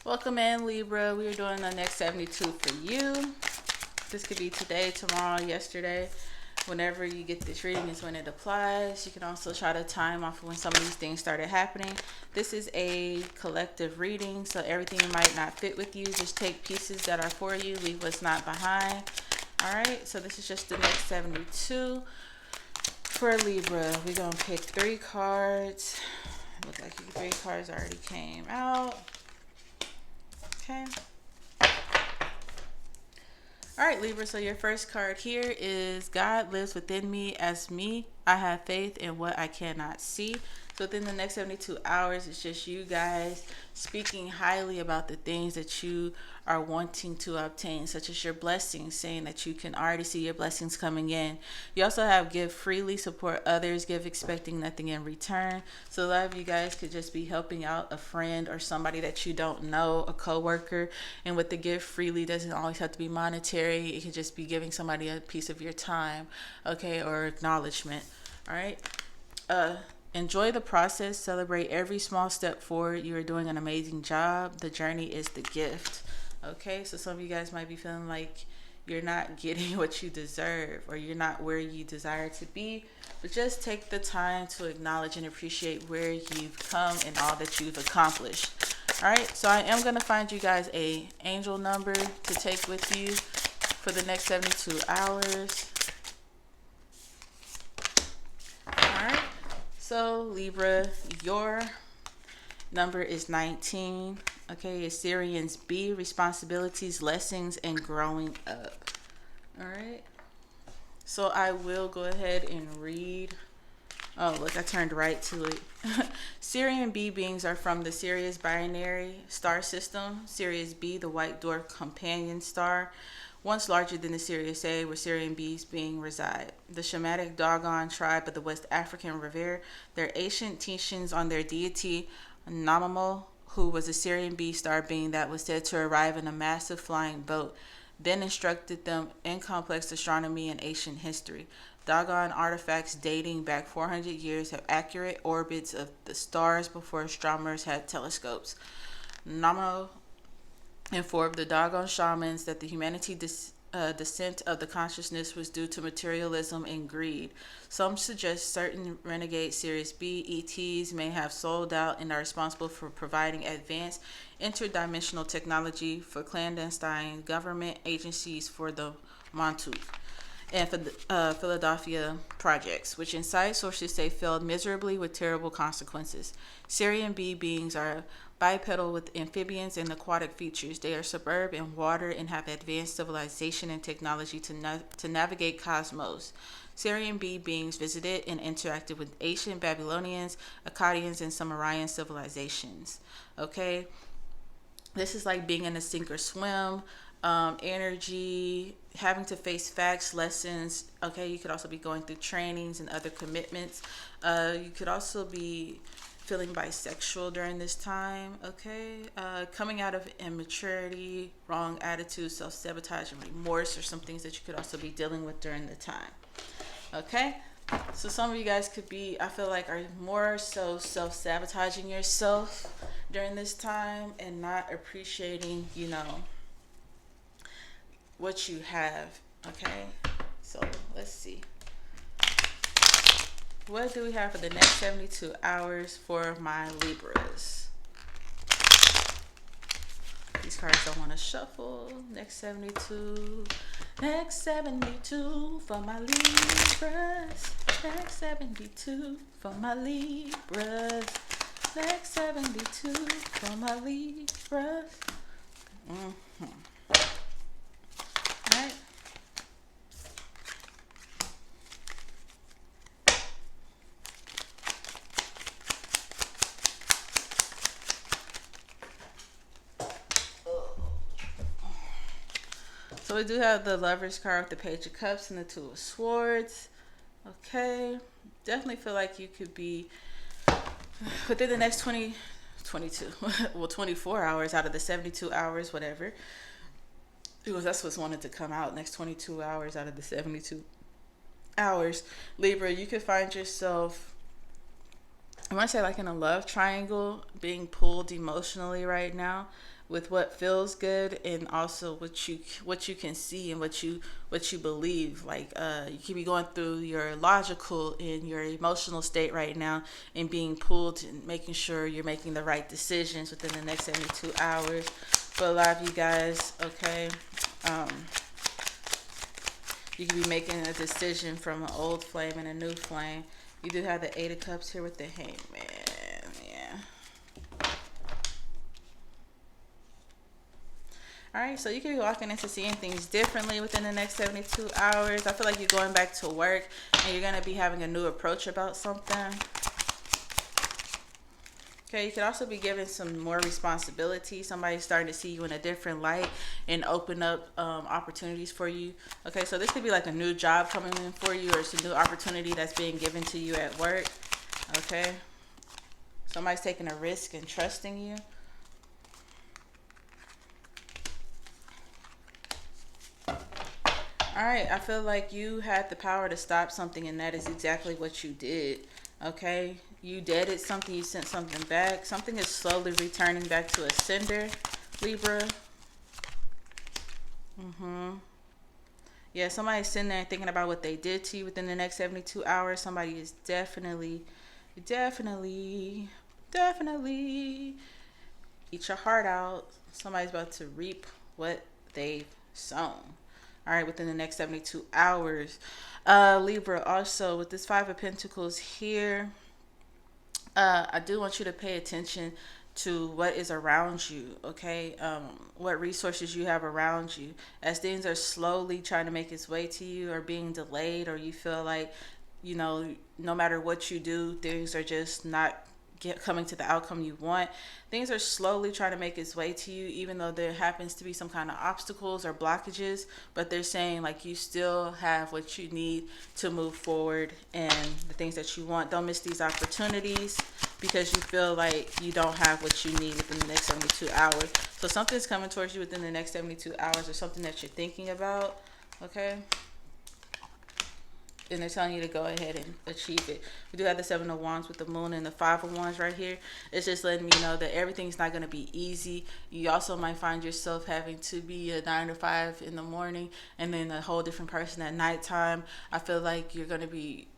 Welcome in, Libra. We are doing the next 72 for you. This could be today, tomorrow, yesterday. Whenever you get this reading is when it applies. You can also try to time off of when some of these things started happening. This is a collective reading, so everything might not fit with you. Just take pieces that are for you, leave what's not behind. All right, so this is just the next 72 for Libra. We're going to pick 3 cards. Look like 3 cards already came out. Okay. All right, Libra, so your first card here is God lives within me as me. I have faith in what I cannot see. So within the next 72 hours, it's just you guys speaking highly about the things that you are wanting to obtain, such as your blessings, saying that you can already see your blessings coming in. You also have give freely, support others, give expecting nothing in return. So a lot of you guys could just be helping out a friend or somebody that you don't know, a coworker. And with the give freely doesn't always have to be monetary. It could just be giving somebody a piece of your time, okay, or acknowledgement. All right. Enjoy the process. Celebrate every small step forward. You are doing an amazing job. The journey is the gift. Okay, so some of you guys might be feeling like you're not getting what you deserve, or you're not where you desire to be, but just take the time to acknowledge and appreciate where you've come and all that you've accomplished. All right, so I am going to find you guys a angel number to take with you for the next 72 hours. All right, so Libra, your number is 19. Okay, Assyrians B, responsibilities, lessons, and growing up. All right, so I will go ahead and read. Oh, look, I turned right to it. Syrian B beings are from the Sirius binary star system. Sirius B, the white dwarf companion star, once larger than the Sirius A, where Syrian B's being reside. The Shamatic Dogon tribe of the West African revere their ancient teachings on their deity, Namamo, who was a Syrian B star being that was said to arrive in a massive flying boat, then instructed them in complex astronomy and ancient history. Dogon artifacts dating back 400 years have accurate orbits of the stars before astronomers had telescopes. Namamo informed the Dogon shamans that the humanity descent of the consciousness was due to materialism and greed. Some suggest certain renegade Sirius B ETs may have sold out and are responsible for providing advanced interdimensional technology for clandestine government agencies for the Montauk and for the Philadelphia projects, which inside sources say failed miserably with terrible consequences. Syrian B beings are bipedal with amphibians and aquatic features. They are superb in water and have advanced civilization and technology to navigate cosmos. Syrian B beings visited and interacted with ancient Babylonians, Akkadians, and Sumerian civilizations. Okay, this is like being in a sink or swim. Energy, having to face facts, lessons. Okay, you could also be going through trainings and other commitments. You could also be feeling bisexual during this time. Okay, coming out of immaturity, wrong attitude, self-sabotage, and remorse are some things that you could also be dealing with during the time. Okay, so some of you guys could be, I feel like, are more so self-sabotaging yourself during this time and not appreciating, what you have. Okay, so let's see, what do we have for the next 72 hours for my Libras? These cards don't want to shuffle. Next 72 for my Libras. Next 72 for my Libras. Next 72 for my Libras. Right. So we do have the Lover's card with the Page of Cups and the Two of Swords. Okay, definitely feel like you could be within the next 24 hours out of the 72 hours, whatever. Because that's what's wanted to come out, next 22 hours out of the 72 hours. Libra, you could find yourself I want to say like in a love triangle, being pulled emotionally right now with what feels good and also what you can see and what you believe. Like you can be going through your logical and your emotional state right now and being pulled and making sure you're making the right decisions within the next 72 hours. For a lot of you guys, okay, um, you could be making a decision from an old flame and a new flame. You do have the Eight of Cups here with the Hangman. Yeah. All right, so you can be walking into seeing things differently within the next 72 hours. I feel like you're going back to work and you're going to be having a new approach about something. Okay, you could also be given some more responsibility. Somebody's starting to see you in a different light and open up opportunities for you. Okay, so this could be like a new job coming in for you, or it's a new opportunity that's being given to you at work. Okay, somebody's taking a risk and trusting you. All right, I feel like you had the power to stop something, and that is exactly what you did. Okay, you deaded something, you sent something back. Something is slowly returning back to a sender, Libra. Yeah, somebody's sitting there thinking about what they did to you within the next 72 hours. Somebody is definitely eat your heart out. Somebody's about to reap what they've sown. All right, within the next 72 hours. Libra, also with this Five of Pentacles here, I do want you to pay attention to what is around you, okay? What resources you have around you. As things are slowly trying to make its way to you or being delayed, or you feel like, no matter what you do, things are just not coming to the outcome you want. Things are slowly trying to make its way to you, even though there happens to be some kind of obstacles or blockages, but they're saying like you still have what you need to move forward and the things that you want. Don't miss these opportunities because you feel like you don't have what you need within the next 72 hours. So something's coming towards you within the next 72 hours, or something that you're thinking about, okay? And they're telling you to go ahead and achieve it. We do have the Seven of Wands with the Moon and the Five of Wands right here. It's just letting me know that everything's not going to be easy. You also might find yourself having to be a 9 to 5 in the morning and then a whole different person at nighttime. I feel like you're going to be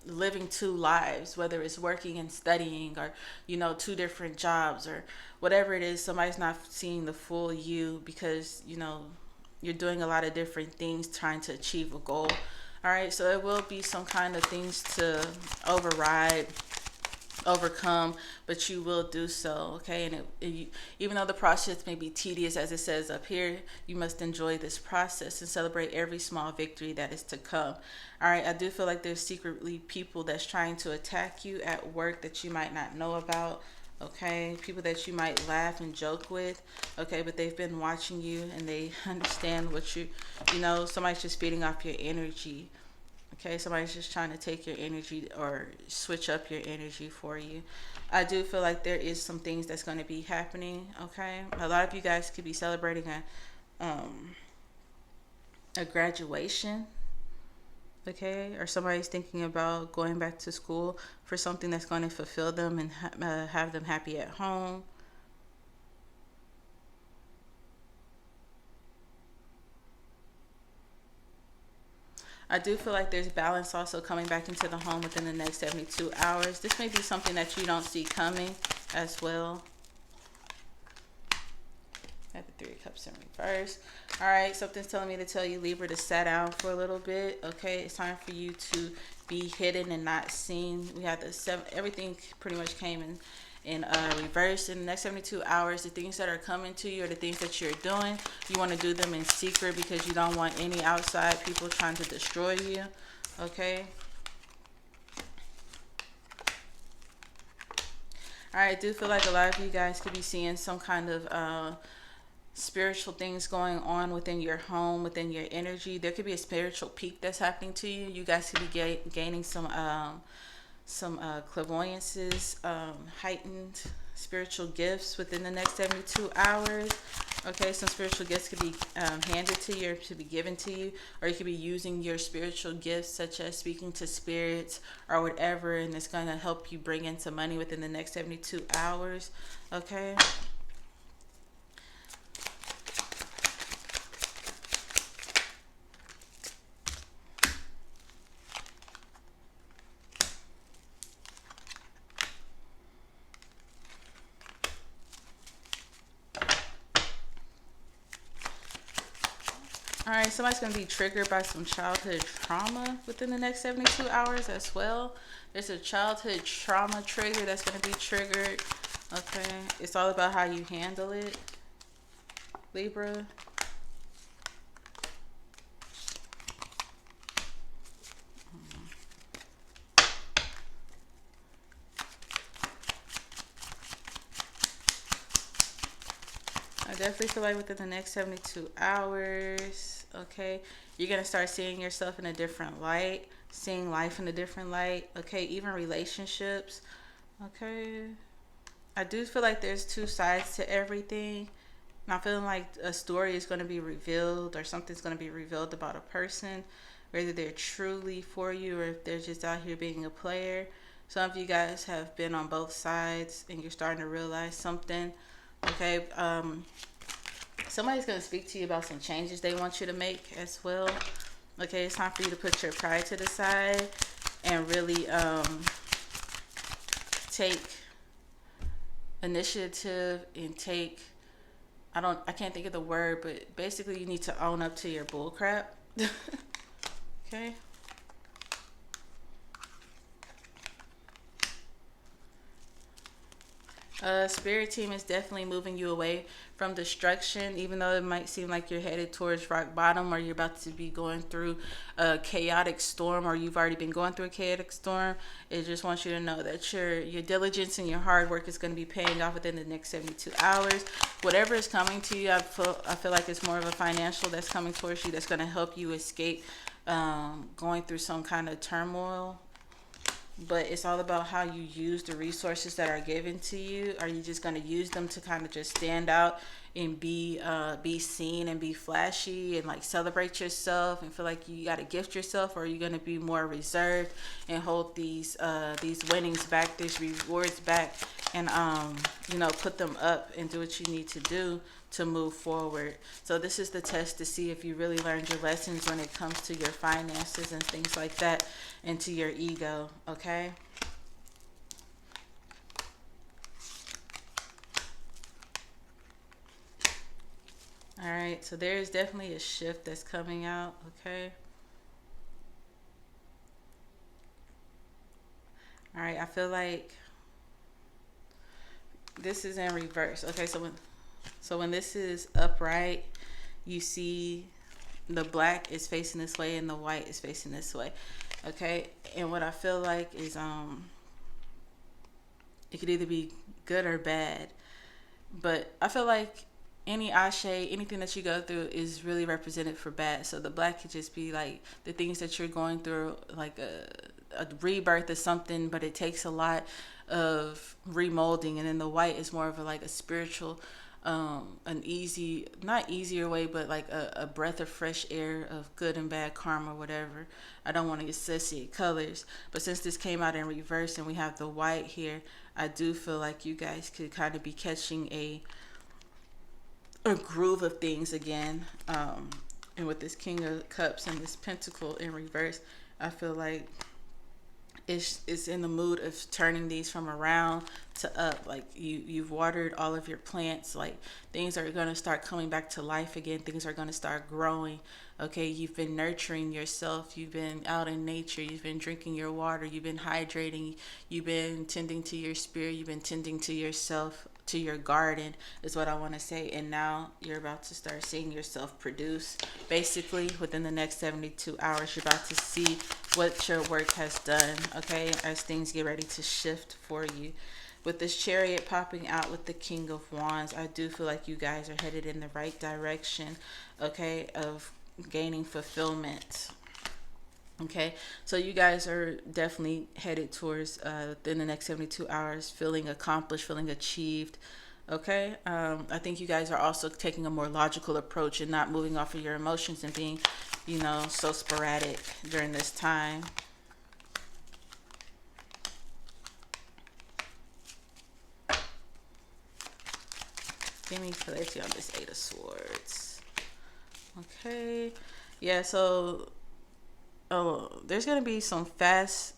living two lives, whether it's working and studying, or two different jobs, or whatever it is. Somebody's not seeing the full you because you're doing a lot of different things trying to achieve a goal. All right, so it will be some kind of things to overcome, but you will do so, okay? And even though the process may be tedious, as it says up here, you must enjoy this process and celebrate every small victory that is to come. All right, I do feel like there's secretly people that's trying to attack you at work that you might not know about. Okay, people that you might laugh and joke with, okay, but they've been watching you and they understand what somebody's just feeding off your energy. Okay, somebody's just trying to take your energy or switch up your energy for you. I do feel like there is some things that's going to be happening, okay? A lot of you guys could be celebrating a graduation, okay? Or somebody's thinking about going back to school for something that's going to fulfill them and have them happy at home. I do feel like there's balance also coming back into the home within the next 72 hours. This may be something that you don't see coming as well. Got the Three of Cups in reverse. All right, something's telling me to tell you, Libra, to sit down for a little bit. Okay, it's time for you to be hidden and not seen. We have the seven. Everything pretty much came in reverse. In the next 72 hours, the things that are coming to you or the things that you're doing, you want to do them in secret because you don't want any outside people trying to destroy you. Okay. All right, I do feel like a lot of you guys could be seeing some kind of spiritual things going on within your home, within your energy. There could be a spiritual peak that's happening to you. You guys could be gaining some clairvoyances, heightened spiritual gifts within the next 72 hours. Okay, some spiritual gifts could be handed to you or to be given to you, or you could be using your spiritual gifts, such as speaking to spirits or whatever, and it's going to help you bring in some money within the next 72 hours. Okay. All right, somebody's going to be triggered by some childhood trauma within the next 72 hours as well. There's a childhood trauma trigger that's going to be triggered. Okay, it's all about how you handle it, Libra. I definitely feel like within the next 72 hours, okay, you're going to start seeing yourself in a different light, seeing life in a different light, okay, even relationships, okay. I do feel like there's two sides to everything. I'm feeling like a story is going to be revealed or something's going to be revealed about a person, whether they're truly for you or if they're just out here being a player. Some of you guys have been on both sides and you're starting to realize something. Okay, somebody's going to speak to you about some changes they want you to make as well. Okay, it's time for you to put your pride to the side and really take initiative and take, I can't think of the word, but basically you need to own up to your bull crap. Okay. Spirit team is definitely moving you away from destruction, even though it might seem like you're headed towards rock bottom or you're about to be going through a chaotic storm or you've already been going through a chaotic storm. It just wants you to know that your diligence and your hard work is going to be paying off within the next 72 hours. Whatever is coming to you, I feel like it's more of a financial that's coming towards you that's going to help you escape going through some kind of turmoil. But it's all about how you use the resources that are given to you. Are you just going to use them to kind of just stand out and be seen and be flashy and like celebrate yourself and feel like you got to gift yourself, or are you going to be more reserved and hold these winnings back, these rewards back, and put them up and do what you need to do to move forward? So this is the test to see if you really learned your lessons when it comes to your finances and things like that, and to your ego. Okay. All right, so there is definitely a shift that's coming out. Okay. All right, I feel like this is in reverse. Okay, so when this is upright, you see the black is facing this way and the white is facing this way. Okay, and what I feel like is it could either be good or bad, but I feel like any ashe, anything that you go through is really represented for bad. So the black could just be like the things that you're going through, like a rebirth or something, but it takes a lot of remolding. And then the white is more of like a spiritual, an easy, not easier way, but like a breath of fresh air of good and bad karma, whatever. I don't want to associate colors, but since this came out in reverse and we have the white here, I do feel like you guys could kind of be catching a groove of things again. And with this King of Cups and this Pentacle in reverse, I feel like it's in the mood of turning these from around to up. Like you've watered all of your plants. Like things are going to start coming back to life again. Things are going to start growing. Okay, you've been nurturing yourself. You've been out in nature. You've been drinking your water. You've been hydrating. You've been tending to your spirit. You've been tending to yourself, to your garden, is what I want to say. And now you're about to start seeing yourself produce. Basically, within the next 72 hours, you're about to see what your work has done, okay, as things get ready to shift for you. With this Chariot popping out with the King of Wands, I do feel like you guys are headed in the right direction, okay, of gaining fulfillment. Okay, so you guys are definitely headed towards within the next 72 hours, feeling accomplished, feeling achieved. Okay, I think you guys are also taking a more logical approach and not moving off of your emotions and being, so sporadic during this time. Give me clarity on this Eight of Swords. Okay, yeah, so there's gonna be some fast.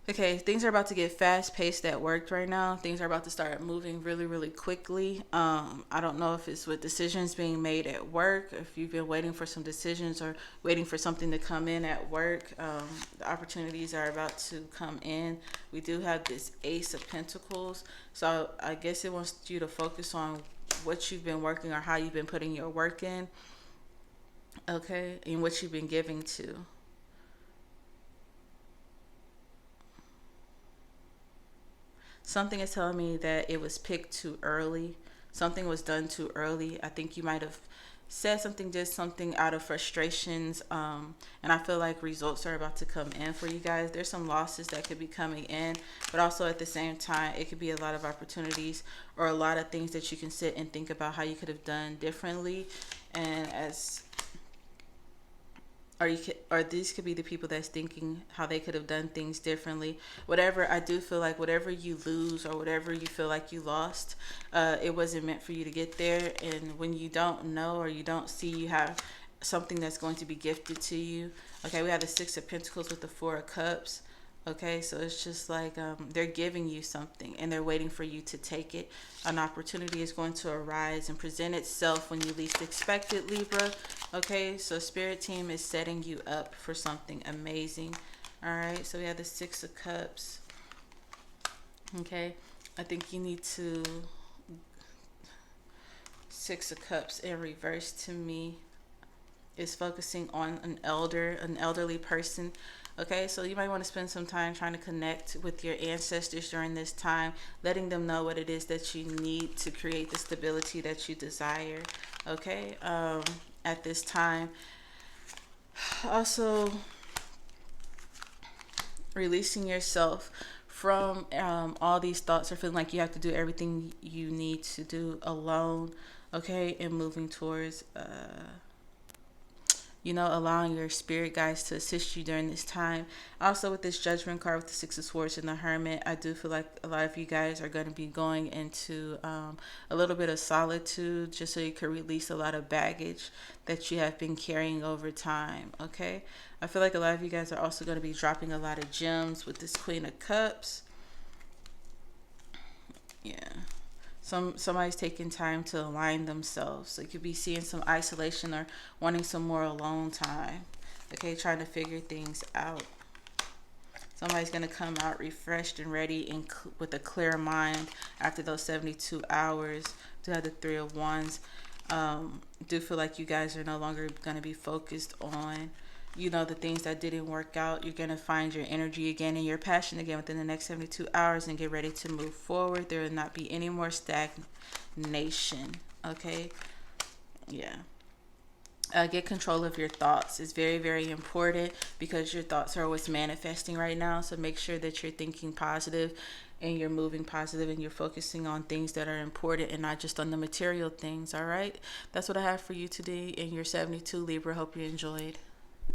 Okay, things are about to get fast paced at work right now. Things are about to start moving really, really quickly. I don't know if it's with decisions being made at work, if you've been waiting for some decisions or waiting for something to come in at work. The opportunities are about to come in. We do have this Ace of Pentacles. So I guess it wants you to focus on what you've been working or how you've been putting your work in. Okay, and what you've been giving to. Something is telling me that it was picked too early. Something was done too early. I think you might have said something, did something out of frustrations. And I feel like results are about to come in for you guys. There's some losses that could be coming in, but also at the same time, it could be a lot of opportunities or a lot of things that you can sit and think about how you could have done differently. And as or these could be the people that's thinking how they could have done things differently. Whatever, I do feel like whatever you lose or whatever you feel like you lost, it wasn't meant for you to get there. And when you don't know or you don't see you have something that's going to be gifted to you. Okay, we have the Six of Pentacles with the Four of Cups. Okay, so it's just like they're giving you something and they're waiting for you to take it. An opportunity is going to arise and present itself when you least expect it, Libra. Okay, so Spirit Team is setting you up for something amazing. All right, so we have the Six of Cups. Okay, I think you need to... Six of Cups in reverse to me is focusing on an elderly person. Okay, so you might want to spend some time trying to connect with your ancestors during this time, letting them know what it is that you need to create the stability that you desire. Okay, at this time. Also, releasing yourself from all these thoughts or feeling like you have to do everything you need to do alone. Okay, and moving towards allowing your spirit guides to assist you during this time. Also, with this Judgment card with the Six of Swords and the Hermit, I do feel like a lot of you guys are going to be going into a little bit of solitude just so you can release a lot of baggage that you have been carrying over time, okay? I feel like a lot of you guys are also going to be dropping a lot of gems with this Queen of Cups. Yeah. Somebody's taking time to align themselves. So you could be seeing some isolation or wanting some more alone time. Okay, trying to figure things out. Somebody's going to come out refreshed and ready and with a clear mind after those 72 hours. Do have the Three of Wands. Do feel like you guys are no longer going to be focused on the things that didn't work out. You're going to find your energy again and your passion again within the next 72 hours and get ready to move forward. There will not be any more stagnation. Okay? Yeah. Get control of your thoughts. It's very, very important because your thoughts are always manifesting right now. So make sure that you're thinking positive and you're moving positive and you're focusing on things that are important and not just on the material things. All right? That's what I have for you today in your 72 Libra. Hope you enjoyed.